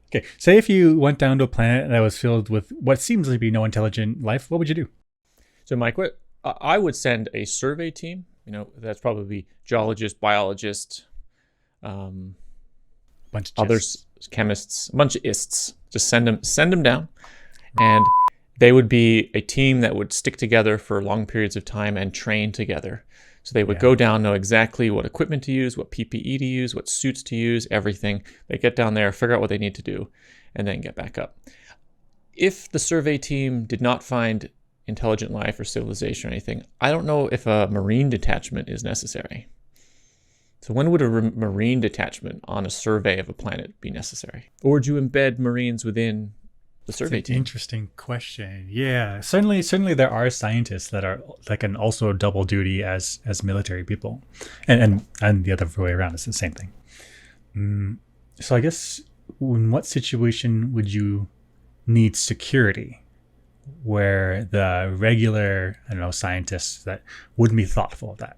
Okay, say if you went down to a planet that was filled with what seems to be no intelligent life, what would you do? So, Mike, I would send a survey team. That's probably geologists, biologists, um, Bunch of others, chests. chemists, a bunch of ists. Just send them down, and they would be a team that would stick together for long periods of time and train together. So they would Yeah. go down, know exactly what equipment to use, what PPE to use, what suits to use, everything. They get down there, figure out what they need to do, and then get back up. If the survey team did not find intelligent life or civilization or anything, I don't know if a marine detachment is necessary. So when would a marine detachment on a survey of a planet be necessary? Or would you embed Marines within the survey team? Interesting question. Yeah, certainly there are scientists that can also double duty as military people, and the other way around is the same thing. So I guess in what situation would you need security where the regular, I don't know, scientists that wouldn't be thoughtful of that?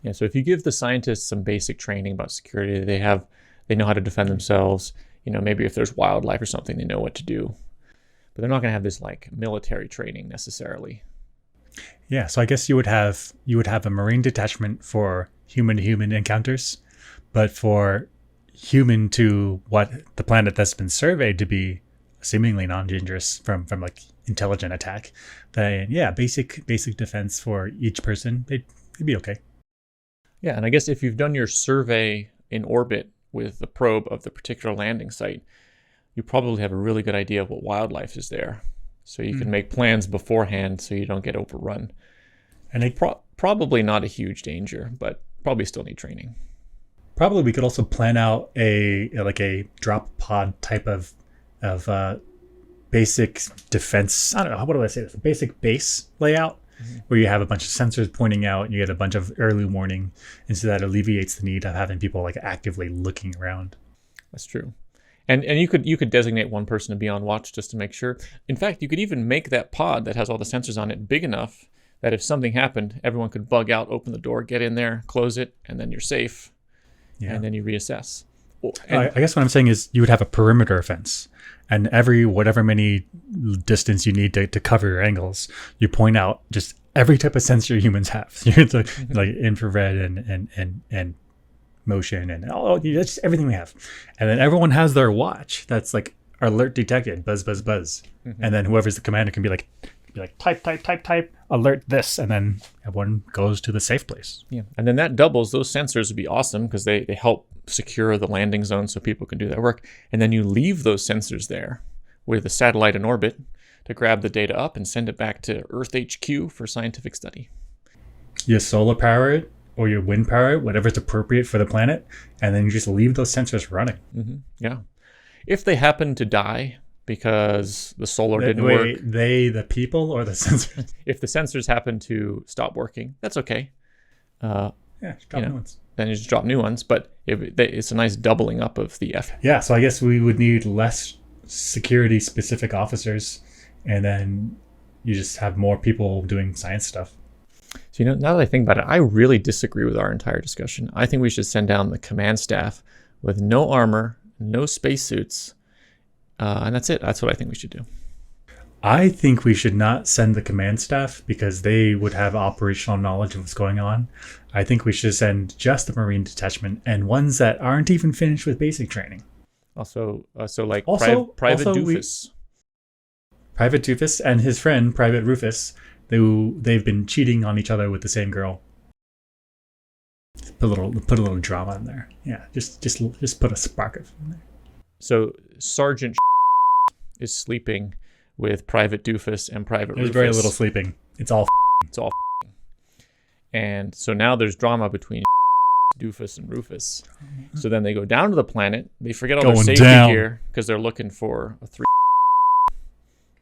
Yeah, so if you give the scientists some basic training about security, they know how to defend themselves. Maybe if there's wildlife or something, they know what to do. But they're not going to have this like military training necessarily. Yeah, so I guess you would have a marine detachment for human to human encounters, but for human to what the planet that's been surveyed to be seemingly non-dangerous from like intelligent attack, then yeah, basic defense for each person, they'd be okay. Yeah, and I guess if you've done your survey in orbit with the probe of the particular landing site, you probably have a really good idea of what wildlife is there. So you can make plans beforehand so you don't get overrun. And probably not a huge danger, but probably still need training. Probably we could also plan out a drop pod type of basic defense. I don't know, what do I say this? A basic base layout where you have a bunch of sensors pointing out and you get a bunch of early warning, and so that alleviates the need of having people like actively looking around. That's true. And you could designate one person to be on watch just to make sure. In fact, you could even make that pod that has all the sensors on it big enough that if something happened, everyone could bug out, open the door, get in there, close it, and then you're safe. Yeah. And then you reassess. I guess what I'm saying is you would have a perimeter fence, and every whatever many distance you need to cover your angles, you point out just every type of sensor humans have. Like infrared and motion and that's just everything we have. And then everyone has their watch that's like alert detected, buzz, buzz, buzz. And then whoever's the commander can be like type, alert this, and then everyone goes to the safe place. Yeah, and then that doubles. Those sensors would be awesome because they help secure the landing zone so people can do their work. And then you leave those sensors there with a satellite in orbit to grab the data up and send it back to Earth HQ for scientific study. You solar power it or you wind power it, whatever's appropriate for the planet, and then you just leave those sensors running. Yeah. If they happen to die because the solar didn't work. The people or the sensors? If the sensors happen to stop working, that's okay. Drop new ones. Then you just drop new ones, but it's a nice doubling up of the effort. Yeah, so I guess we would need less security specific officers, and then you just have more people doing science stuff. So, now that I think about it, I really disagree with our entire discussion. I think we should send down the command staff with no armor, no spacesuits, and that's it. That's what I think we should do. I think we should not send the command staff because they would have operational knowledge of what's going on. I think we should send just the Marine detachment and ones that aren't even finished with basic training. Private Doofus. Private Doofus and his friend, Private Rufus, they've been cheating on each other with the same girl. Put a little drama in there. Yeah, just put a spark of in there. So Sergeant is sleeping with Private Doofus and Private Rufus. There's very little sleeping. It's all. And so now there's drama between Doofus and Rufus. So then they go down to the planet. They forget all their safety gear because they're looking for a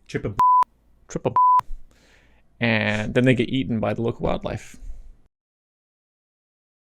triple, and then they get eaten by the local wildlife.